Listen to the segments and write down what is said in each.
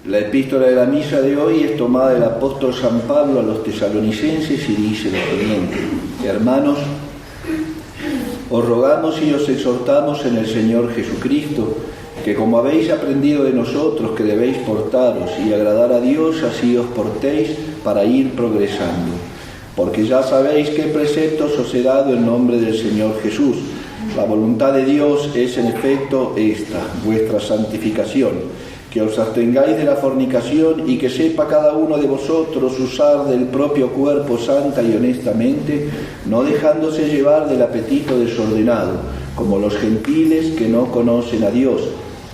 La epístola de la misa de hoy es tomada del apóstol San Pablo a los tesalonicenses y dice lo siguiente: Hermanos, os rogamos y os exhortamos en el Señor Jesucristo, que como habéis aprendido de nosotros que debéis portaros y agradar a Dios, así os portéis para ir progresando. Porque ya sabéis qué preceptos os he dado en nombre del Señor Jesús. La voluntad de Dios es en efecto esta, vuestra santificación, que os abstengáis de la fornicación y que sepa cada uno de vosotros usar del propio cuerpo santa y honestamente, no dejándose llevar del apetito desordenado, como los gentiles que no conocen a Dios,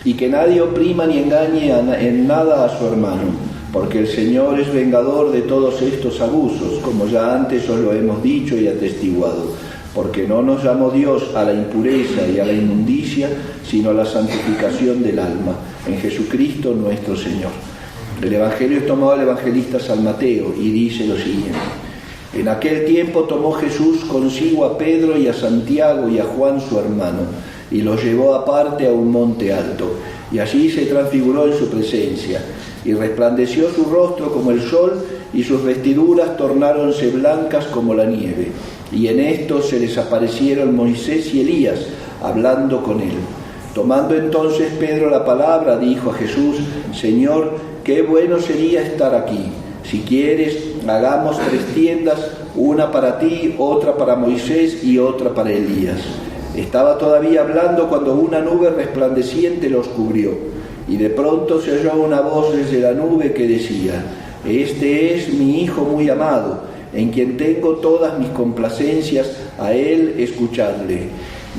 y que nadie oprima ni engañe en nada a su hermano, porque el Señor es vengador de todos estos abusos, como ya antes os lo hemos dicho y atestiguado. Porque no nos llamó Dios a la impureza y a la inmundicia, sino a la santificación del alma, en Jesucristo nuestro Señor. El Evangelio es tomado del evangelista San Mateo y dice lo siguiente: En aquel tiempo tomó Jesús consigo a Pedro y a Santiago y a Juan su hermano, y los llevó aparte a un monte alto, y allí se transfiguró en su presencia, y resplandeció su rostro como el sol, y sus vestiduras tornáronse blancas como la nieve. Y en esto se les aparecieron Moisés y Elías, hablando con él. Tomando entonces Pedro la palabra, dijo a Jesús: Señor, qué bueno sería estar aquí. Si quieres, hagamos 3 tiendas, una para ti, otra para Moisés y otra para Elías. Estaba todavía hablando cuando una nube resplandeciente los cubrió. Y de pronto se oyó una voz desde la nube que decía: Este es mi Hijo muy amado, en quien tengo todas mis complacencias, a él escuchadle.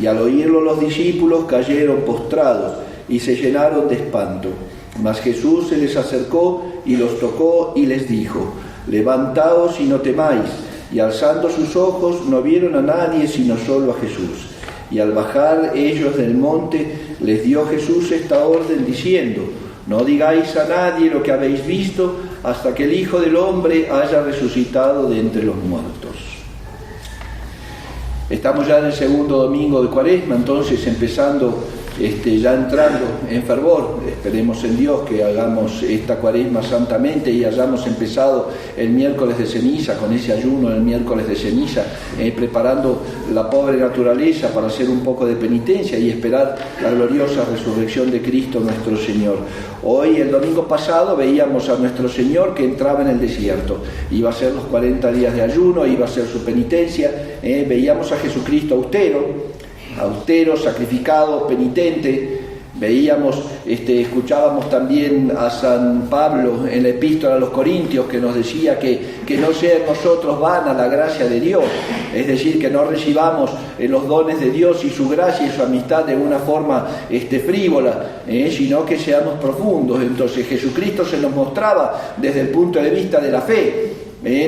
Y al oírlo los discípulos cayeron postrados y se llenaron de espanto. Mas Jesús se les acercó y los tocó y les dijo: Levantaos y no temáis. Y alzando sus ojos no vieron a nadie sino solo a Jesús. Y al bajar ellos del monte les dio Jesús esta orden diciendo: No digáis a nadie lo que habéis visto hasta que el Hijo del Hombre haya resucitado de entre los muertos. Estamos ya en el segundo domingo de Cuaresma, entonces ya entrando en fervor. Esperemos en Dios que hagamos esta Cuaresma santamente y hayamos empezado el miércoles de ceniza, con ese ayuno del miércoles de ceniza, preparando la pobre naturaleza para hacer un poco de penitencia y esperar la gloriosa resurrección de Cristo nuestro Señor. Hoy, el domingo pasado, veíamos a nuestro Señor que entraba en el desierto. Iba a ser los 40 días de ayuno, iba a ser su penitencia. Veíamos a Jesucristo austero, sacrificado, penitente. Escuchábamos también a San Pablo en la epístola a los Corintios, que nos decía que no sea en nosotros vana la gracia de Dios, es decir, que no recibamos los dones de Dios y su gracia y su amistad de una forma frívola, sino que seamos profundos. Entonces Jesucristo se nos mostraba desde el punto de vista de la fe.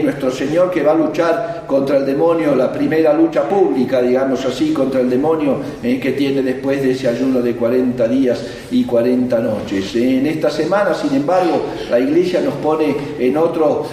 Nuestro Señor, que va a luchar contra el demonio, la primera lucha pública, digamos así, contra el demonio que tiene después de ese ayuno de 40 días y 40 noches. En esta semana, sin embargo, la Iglesia nos pone en otro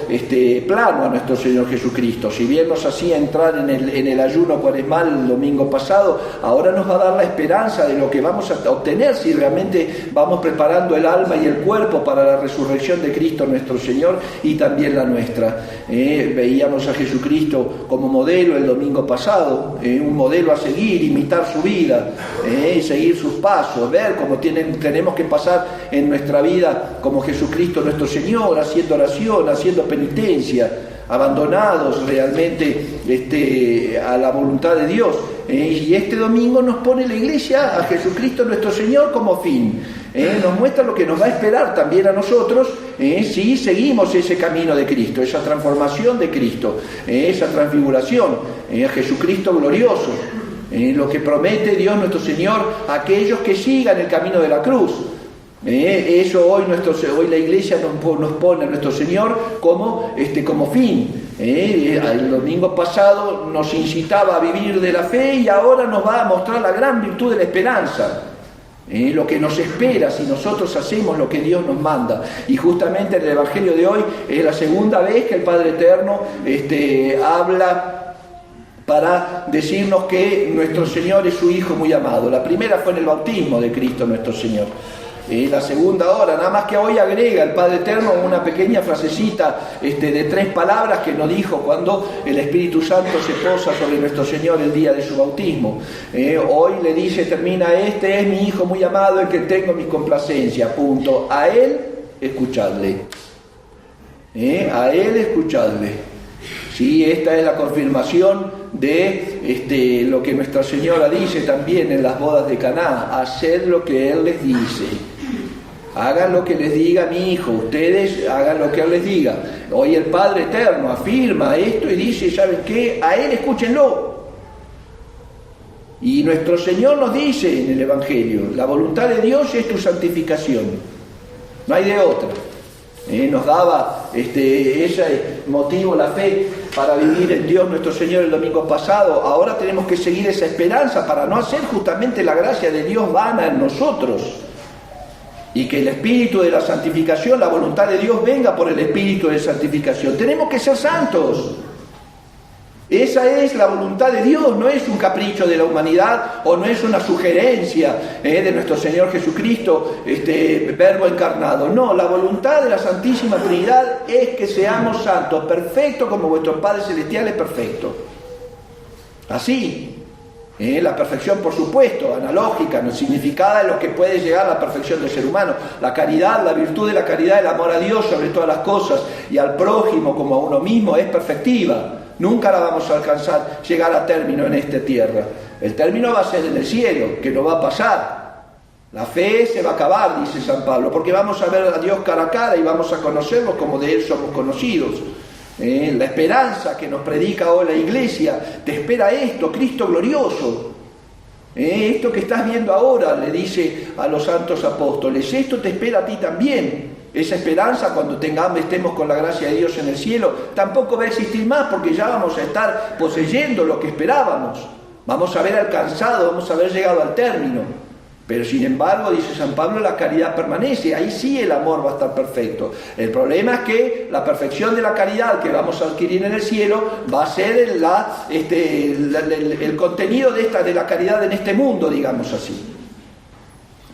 plano a nuestro Señor Jesucristo. Si bien nos hacía entrar en el ayuno cuaresmal el domingo pasado, ahora nos va a dar la esperanza de lo que vamos a obtener si realmente vamos preparando el alma y el cuerpo para la resurrección de Cristo nuestro Señor y también la nuestra. Veíamos a Jesucristo como modelo el domingo pasado, un modelo a seguir, imitar su vida, seguir sus pasos, ver cómo tenemos que pasar en nuestra vida como Jesucristo nuestro Señor, haciendo oración, haciendo penitencia, abandonados realmente a la voluntad de Dios. Y este domingo nos pone la Iglesia a Jesucristo nuestro Señor como fin. Nos muestra lo que nos va a esperar también a nosotros si seguimos ese camino de Cristo, esa transformación de Cristo, esa transfiguración, a Jesucristo glorioso, lo que promete Dios nuestro Señor a aquellos que sigan el camino de la cruz. Eso hoy la Iglesia nos pone a nuestro Señor como fin. El domingo pasado nos incitaba a vivir de la fe y ahora nos va a mostrar la gran virtud de la esperanza. Lo que nos espera si nosotros hacemos lo que Dios nos manda. Y justamente en el Evangelio de hoy es la segunda vez que el Padre Eterno habla para decirnos que nuestro Señor es su Hijo muy amado. La primera fue en el bautismo de Cristo nuestro Señor. La segunda hora, nada más que hoy agrega el Padre Eterno una pequeña frasecita de 3 palabras que nos dijo cuando el Espíritu Santo se posa sobre nuestro Señor el día de su bautismo. Hoy le dice, termina, este es mi Hijo muy amado, el que tengo mi complacencia, punto. A Él escuchadle. A Él escuchadle. Sí, esta es la confirmación de lo que Nuestra Señora dice también en las bodas de Caná: haced lo que Él les dice. Hagan lo que les diga mi Hijo, ustedes hagan lo que Él les diga. Hoy el Padre Eterno afirma esto y dice, ¿saben qué? A Él escúchenlo. Y nuestro Señor nos dice en el Evangelio, la voluntad de Dios es tu santificación, no hay de otra. Nos daba ese motivo, la fe, para vivir en Dios nuestro Señor el domingo pasado. Ahora tenemos que seguir esa esperanza para no hacer justamente la gracia de Dios vana en nosotros, y que el espíritu de la santificación, la voluntad de Dios, venga por el espíritu de santificación. Tenemos que ser santos. Esa es la voluntad de Dios, no es un capricho de la humanidad o no es una sugerencia de nuestro Señor Jesucristo, Verbo encarnado. No, la voluntad de la Santísima Trinidad es que seamos santos, perfectos como vuestro Padre Celestial es perfecto. Así, la perfección, por supuesto, analógica, no significada en lo que puede llegar a la perfección del ser humano. La caridad, la virtud de la caridad, el amor a Dios sobre todas las cosas y al prójimo como a uno mismo es perfectiva. Nunca la vamos a alcanzar, llegar a término en esta tierra. El término va a ser en el cielo, que no va a pasar. La fe se va a acabar, dice San Pablo, porque vamos a ver a Dios cara a cara y vamos a conocerlo como de Él somos conocidos. La esperanza que nos predica hoy la Iglesia, te espera esto, Cristo glorioso. Esto que estás viendo ahora, le dice a los santos apóstoles, esto te espera a ti también. Esa esperanza, cuando estemos con la gracia de Dios en el cielo, tampoco va a existir más, porque ya vamos a estar poseyendo lo que esperábamos. Vamos a haber alcanzado, vamos a haber llegado al término. Pero sin embargo, dice San Pablo, la caridad permanece. Ahí sí el amor va a estar perfecto. El problema es que la perfección de la caridad que vamos a adquirir en el cielo va a ser el contenido de la caridad en este mundo, digamos así.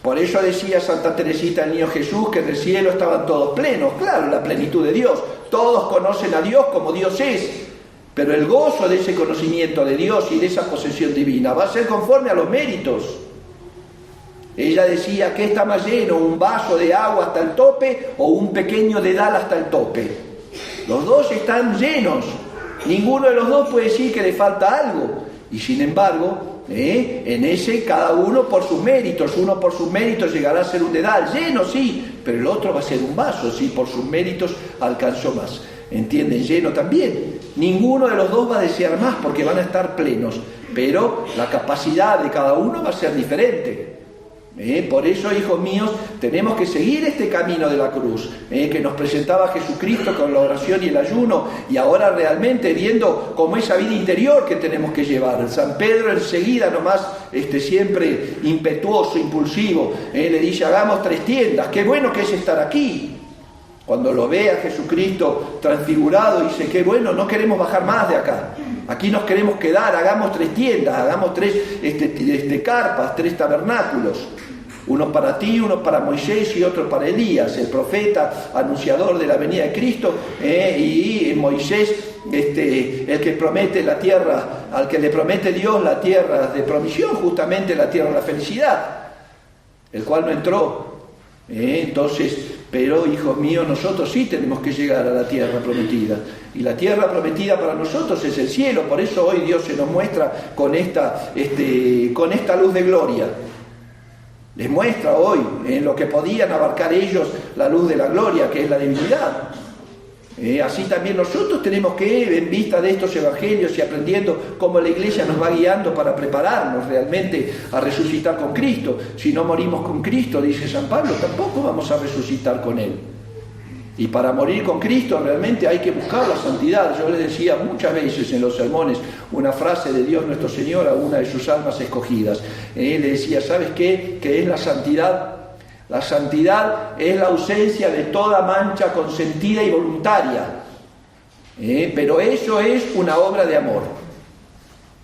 Por eso decía Santa Teresita del Niño Jesús que en el cielo estaban todos plenos. Claro, la plenitud de Dios. Todos conocen a Dios como Dios es. Pero el gozo de ese conocimiento de Dios y de esa posesión divina va a ser conforme a los méritos. Ella decía, ¿qué está más lleno? ¿Un vaso de agua hasta el tope o un pequeño dedal hasta el tope? Los dos están llenos. Ninguno de los dos puede decir que le falta algo. Y sin embargo, en ese cada uno por sus méritos. Uno por sus méritos llegará a ser un dedal lleno, sí, pero el otro va a ser un vaso, sí, por sus méritos alcanzó más. ¿Entienden? Lleno también. Ninguno de los dos va a desear más porque van a estar plenos, pero la capacidad de cada uno va a ser diferente. Por eso, hijos míos, tenemos que seguir este camino de la cruz, que nos presentaba Jesucristo con la oración y el ayuno, y ahora realmente viendo como esa vida interior que tenemos que llevar. San Pedro enseguida nomás, siempre impetuoso, impulsivo, le dice, hagamos 3 tiendas, qué bueno que es estar aquí. Cuando lo ve a Jesucristo transfigurado, dice, qué bueno, no queremos bajar más de acá. Aquí nos queremos quedar, hagamos 3 tiendas, hagamos 3 carpas, 3 tabernáculos. Uno para ti, uno para Moisés y otro para Elías, el profeta anunciador de la venida de Cristo, y Moisés, el que promete la tierra, al que le promete Dios la tierra de provisión, justamente la tierra de la felicidad, el cual no entró. Entonces, pero hijos míos, nosotros sí tenemos que llegar a la tierra prometida, y la tierra prometida para nosotros es el cielo. Por eso hoy Dios se nos muestra con esta luz de gloria. Les muestra hoy en lo que podían abarcar ellos la luz de la gloria, que es la divinidad. Así también nosotros tenemos que, en vista de estos evangelios y aprendiendo cómo la Iglesia nos va guiando para prepararnos realmente a resucitar con Cristo. Si no morimos con Cristo, dice San Pablo, tampoco vamos a resucitar con Él. Y para morir con Cristo realmente hay que buscar la santidad. Yo les decía muchas veces en los sermones una frase de Dios nuestro Señor a una de sus almas escogidas. Le decía, ¿sabes qué? ¿Qué es la santidad? La santidad es la ausencia de toda mancha consentida y voluntaria. Pero eso es una obra de amor.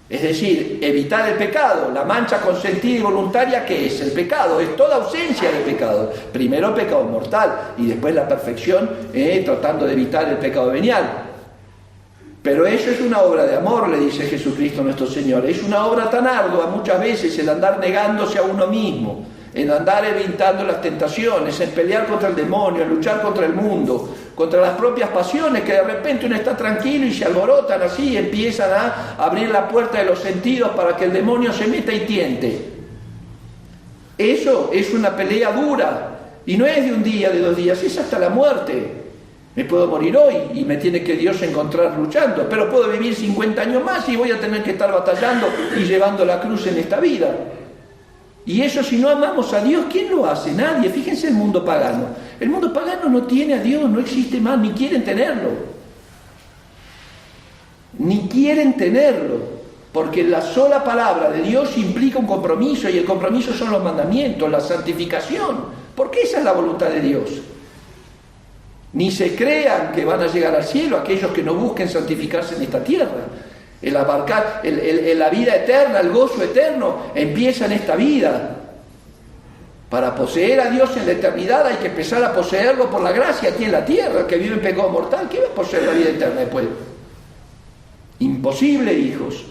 Es decir, evitar el pecado. La mancha consentida y voluntaria, ¿qué es? El pecado, es toda ausencia de pecado. Primero el pecado mortal y después la perfección, tratando de evitar el pecado venial. Pero eso es una obra de amor, le dice Jesucristo nuestro Señor. Es una obra tan ardua muchas veces el andar negándose a uno mismo, en andar evitando las tentaciones, en pelear contra el demonio, en luchar contra el mundo, contra las propias pasiones, que de repente uno está tranquilo y se alborotan así y empiezan a abrir la puerta de los sentidos para que el demonio se meta y tiente. Eso es una pelea dura y no es de un día, de 2 días, es hasta la muerte. Me puedo morir hoy y me tiene que Dios encontrar luchando, pero puedo vivir 50 años más y voy a tener que estar batallando y llevando la cruz en esta vida. Y eso, si no amamos a Dios, ¿quién lo hace? Nadie. Fíjense el mundo pagano. El mundo pagano no tiene a Dios, no existe más, ni quieren tenerlo. Ni quieren tenerlo, porque la sola palabra de Dios implica un compromiso, y el compromiso son los mandamientos, la santificación, porque esa es la voluntad de Dios. Ni se crean que van a llegar al cielo aquellos que no busquen santificarse en esta tierra. El abarcar, la vida eterna, el gozo eterno, empieza en esta vida. Para poseer a Dios en la eternidad hay que empezar a poseerlo por la gracia aquí en la tierra. El que vive en pecado mortal, ¿qué va a poseer la vida eterna después? Imposible, hijos.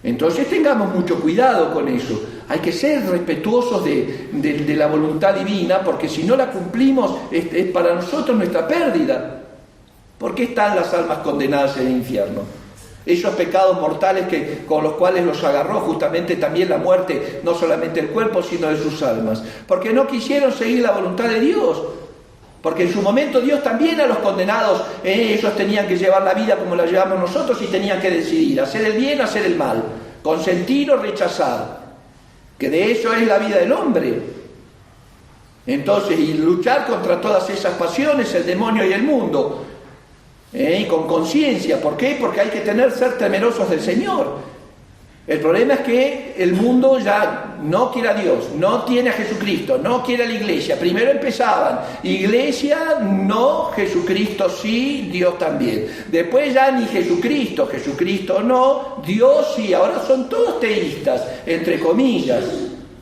Entonces tengamos mucho cuidado con eso. Hay que ser respetuosos de la voluntad divina, porque si no la cumplimos es para nosotros nuestra pérdida. ¿Por qué están las almas condenadas en el infierno? Esos pecados mortales con los cuales los agarró justamente también la muerte, no solamente el cuerpo, sino de sus almas. Porque no quisieron seguir la voluntad de Dios. Porque en su momento Dios también a los condenados, ellos tenían que llevar la vida como la llevamos nosotros y tenían que decidir, hacer el bien, hacer el mal, consentir o rechazar. Que de eso es la vida del hombre. Entonces, y luchar contra todas esas pasiones, el demonio y el mundo, y con conciencia. ¿Por qué? Porque hay que ser temerosos del Señor. El problema es que el mundo ya no quiere a Dios, no tiene a Jesucristo, no quiere a la iglesia. Primero empezaban, iglesia no, Jesucristo sí, Dios también. Después ya ni Jesucristo, Jesucristo no, Dios sí. Ahora son todos teístas, entre comillas.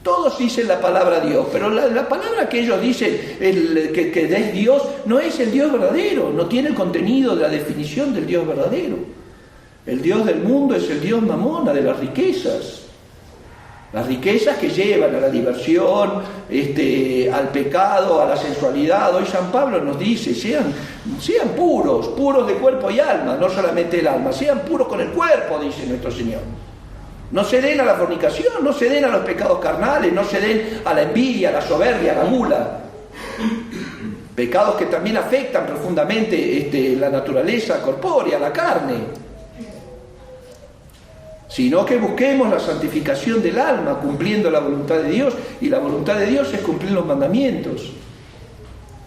Todos dicen la palabra Dios, pero la palabra que ellos dicen, que es Dios, no es el Dios verdadero, no tiene el contenido de la definición del Dios verdadero. El Dios del mundo es el Dios mamona, de las riquezas. Las riquezas que llevan a la diversión, al pecado, a la sensualidad. Hoy San Pablo nos dice, sean puros de cuerpo y alma, no solamente el alma, sean puros con el cuerpo, dice nuestro Señor. No se den a la fornicación, no se den a los pecados carnales, no se den a la envidia, a la soberbia, a la gula. Pecados que también afectan profundamente la naturaleza corpórea, la carne. Sino que busquemos la santificación del alma, cumpliendo la voluntad de Dios, y la voluntad de Dios es cumplir los mandamientos.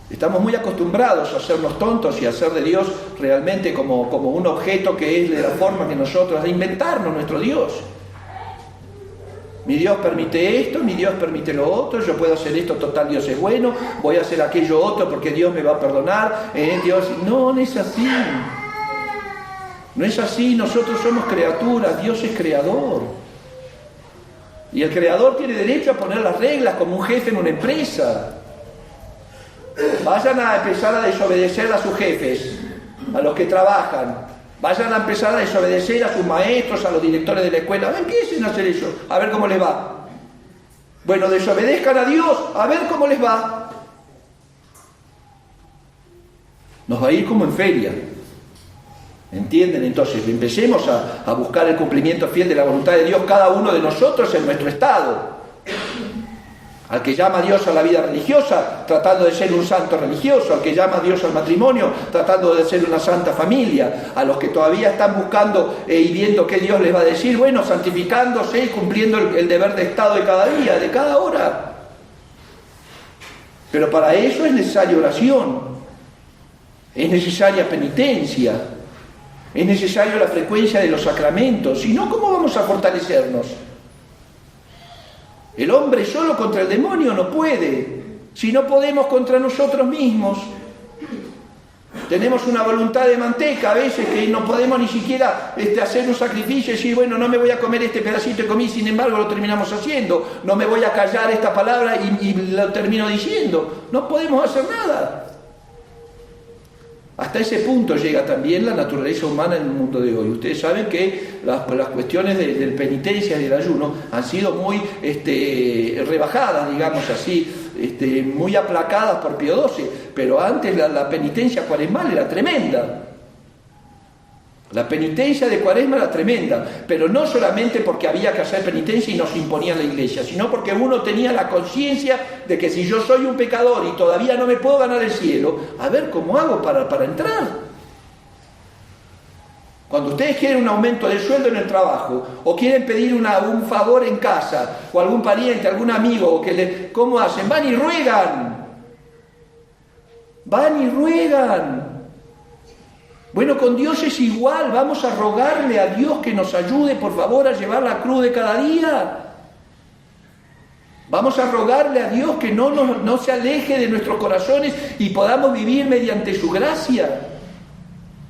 Estamos muy acostumbrados a hacernos tontos y a hacer de Dios realmente como un objeto que es de la forma que nosotros, a inventarnos nuestro Dios. Mi Dios permite esto, mi Dios permite lo otro, yo puedo hacer esto, total Dios es bueno, voy a hacer aquello otro porque Dios me va a perdonar, Dios... No es así. No es así, nosotros somos criaturas, Dios es creador. Y el creador tiene derecho a poner las reglas como un jefe en una empresa. Vayan a empezar a desobedecer a sus jefes, a los que trabajan. Vayan a empezar a desobedecer a sus maestros, a los directores de la escuela. Empiecen a hacer eso, a ver cómo les va. Bueno, desobedezcan a Dios, a ver cómo les va. Nos va a ir como en feria. ¿Entienden? Entonces, empecemos a buscar el cumplimiento fiel de la voluntad de Dios, cada uno de nosotros en nuestro estado. Al que llama a Dios a la vida religiosa, tratando de ser un santo religioso. Al que llama a Dios al matrimonio, tratando de ser una santa familia. A los que todavía están buscando y viendo qué Dios les va a decir, bueno, santificándose y cumpliendo el deber de estado de cada día, de cada hora. Pero para eso es necesaria oración, es necesaria penitencia, es necesaria la frecuencia de los sacramentos. Si no, ¿cómo vamos a fortalecernos? El hombre solo contra el demonio no puede. Si no podemos contra nosotros mismos. Tenemos una voluntad de manteca a veces que no podemos ni siquiera hacer un sacrificio y decir, bueno, no me voy a comer este pedacito de comida, sin embargo lo terminamos haciendo. No me voy a callar esta palabra y lo termino diciendo. No podemos hacer nada. Hasta ese punto llega también la naturaleza humana en el mundo de hoy. Ustedes saben que las cuestiones de penitencia y del ayuno han sido muy rebajadas, digamos así, muy aplacadas por Pío XII, pero antes la penitencia cuaresmal era tremenda. La penitencia de Cuaresma era tremenda, pero no solamente porque había que hacer penitencia y nos imponía la Iglesia, sino porque uno tenía la conciencia de que si yo soy un pecador y todavía no me puedo ganar el cielo, a ver cómo hago para entrar. Cuando ustedes quieren un aumento del sueldo en el trabajo, o quieren pedir un favor en casa, o algún pariente, algún amigo, ¿cómo hacen? Van y ruegan. Van y ruegan. Bueno, con Dios es igual, vamos a rogarle a Dios que nos ayude, por favor, a llevar la cruz de cada día. Vamos a rogarle a Dios que no se aleje de nuestros corazones y podamos vivir mediante su gracia.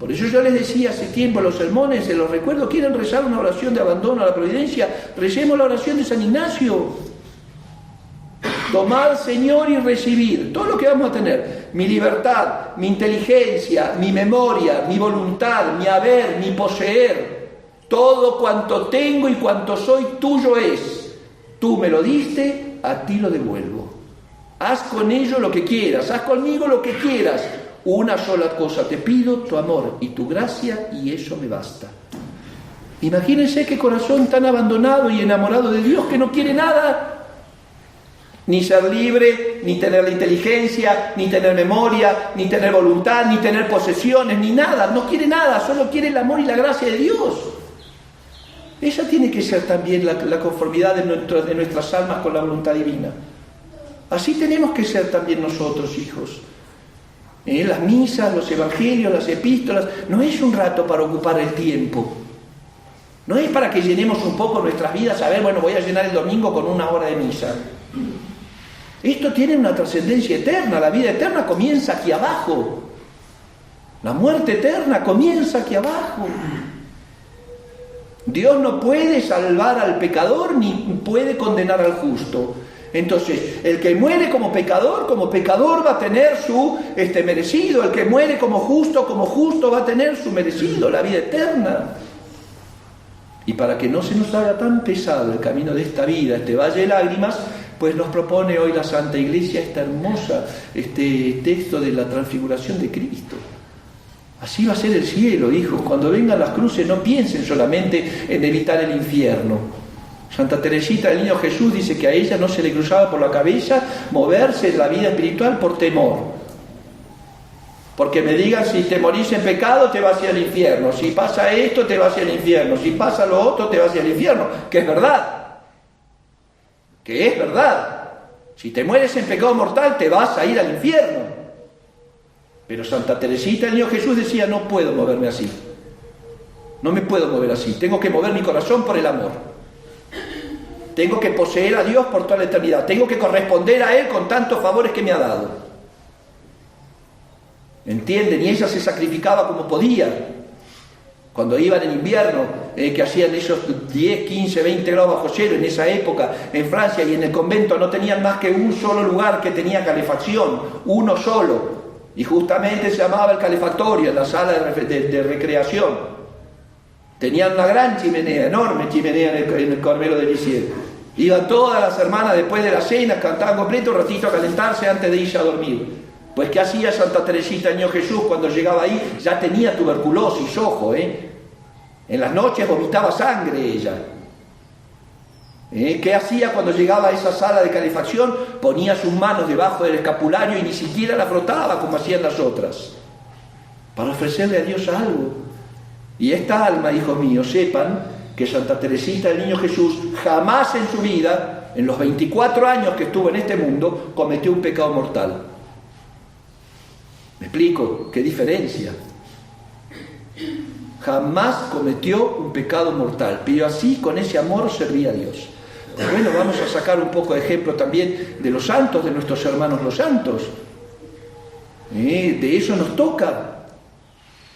Por eso yo les decía hace tiempo en los sermones, se los recuerdo, quieren rezar una oración de abandono a la providencia, recemos la oración de San Ignacio. Tomad, Señor, y recibid todo lo que vamos a tener: mi libertad, mi inteligencia, mi memoria, mi voluntad, mi haber, mi poseer. Todo cuanto tengo y cuanto soy tuyo es. Tú me lo diste, a ti lo devuelvo. Haz con ello lo que quieras, haz conmigo lo que quieras. Una sola cosa te pido, tu amor y tu gracia, y eso me basta. Imagínense qué corazón tan abandonado y enamorado de Dios que no quiere nada. Ni ser libre, ni tener la inteligencia, ni tener memoria, ni tener voluntad, ni tener posesiones, ni nada. No quiere nada, solo quiere el amor y la gracia de Dios. Esa tiene que ser también la conformidad de nuestras almas con la voluntad divina. Así tenemos que ser también nosotros, hijos. Las misas, los evangelios, las epístolas, no es un rato para ocupar el tiempo. No es para que llenemos un poco nuestras vidas, a ver, bueno, voy a llenar el domingo con 1 hora de misa. Esto tiene una trascendencia eterna. La vida eterna comienza aquí abajo. La muerte eterna comienza aquí abajo. Dios no puede salvar al pecador ni puede condenar al justo. Entonces, el que muere como pecador va a tener su merecido. El que muere como justo va a tener su merecido, la vida eterna. Y para que no se nos haga tan pesado el camino de esta vida, este valle de lágrimas, pues nos propone hoy la Santa Iglesia esta hermosa texto de la transfiguración de Cristo. Así va a ser el cielo, hijos. Cuando vengan las cruces, no piensen solamente en evitar el infierno. Santa Teresita del Niño Jesús dice que a ella no se le cruzaba por la cabeza moverse en la vida espiritual por temor. Porque me digan, si te morís en pecado, te vas hacia el infierno. Si pasa esto, te vas hacia el infierno. Si pasa lo otro, te vas hacia el infierno. Que es verdad. Que es verdad. Si te mueres en pecado mortal, te vas a ir al infierno. Pero Santa Teresita del Niño Jesús decía, no puedo moverme así. No me puedo mover así. Tengo que mover mi corazón por el amor. Tengo que poseer a Dios por toda la eternidad. Tengo que corresponder a Él con tantos favores que me ha dado. ¿Entienden? Y ella se sacrificaba como podía. Cuando iban en invierno, que hacían esos 10, 15, 20 grados bajo cero en esa época, en Francia, y en el convento no tenían más que un solo lugar que tenía calefacción, uno solo. Y justamente se llamaba el calefactorio, la sala de recreación. Tenían una gran chimenea, enorme chimenea en el Carmelo de Lisieux. Iban todas las hermanas después de la cena, cantaban completo, un ratito a calentarse antes de irse a dormir. Pues ¿qué hacía Santa Teresita del Niño Jesús cuando llegaba ahí? Ya tenía tuberculosis, ojo, En las noches vomitaba sangre ella. ¿Qué hacía cuando llegaba a esa sala de calefacción? Ponía sus manos debajo del escapulario y ni siquiera la frotaba como hacían las otras, para ofrecerle a Dios algo. Y esta alma, hijos míos, sepan que Santa Teresita del Niño Jesús jamás en su vida, en los 24 años que estuvo en este mundo, cometió un pecado mortal. ¿Me explico? ¿Qué diferencia? Jamás cometió un pecado mortal, pero así, con ese amor, servía a Dios. Bueno, vamos a sacar un poco de ejemplo también de los santos, de nuestros hermanos los santos. De eso nos toca.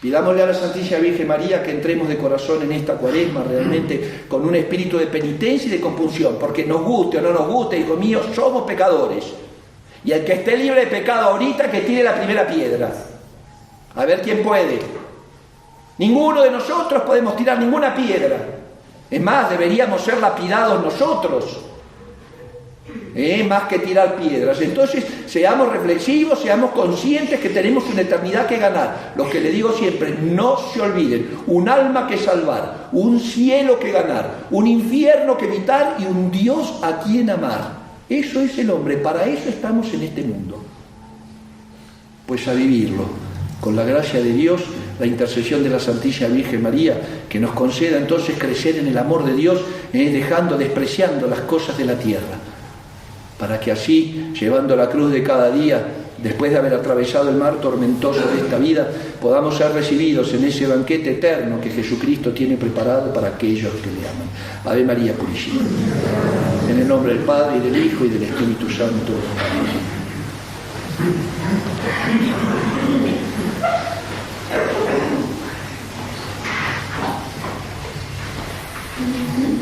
Pidámosle a la Santísima Virgen María que entremos de corazón en esta Cuaresma realmente con un espíritu de penitencia y de compunción, porque nos guste o no nos guste, hijo mío, somos pecadores. Y el que esté libre de pecado ahorita, que tire la primera piedra. A ver quién puede. Ninguno de nosotros podemos tirar ninguna piedra. Es más, deberíamos ser lapidados nosotros. Más que tirar piedras. Entonces, seamos reflexivos, seamos conscientes que tenemos una eternidad que ganar. Lo que le digo siempre, no se olviden, un alma que salvar, un cielo que ganar, un infierno que evitar y un Dios a quien amar. Eso es el hombre, para eso estamos en este mundo. Pues a vivirlo, con la gracia de Dios, la intercesión de la Santísima Virgen María, que nos conceda entonces crecer en el amor de Dios, despreciando las cosas de la tierra, para que así, llevando la cruz de cada día, después de haber atravesado el mar tormentoso de esta vida, podamos ser recibidos en ese banquete eterno que Jesucristo tiene preparado para aquellos que le aman. Ave María Purísima. En el nombre del Padre, y del Hijo, y del Espíritu Santo. Amén.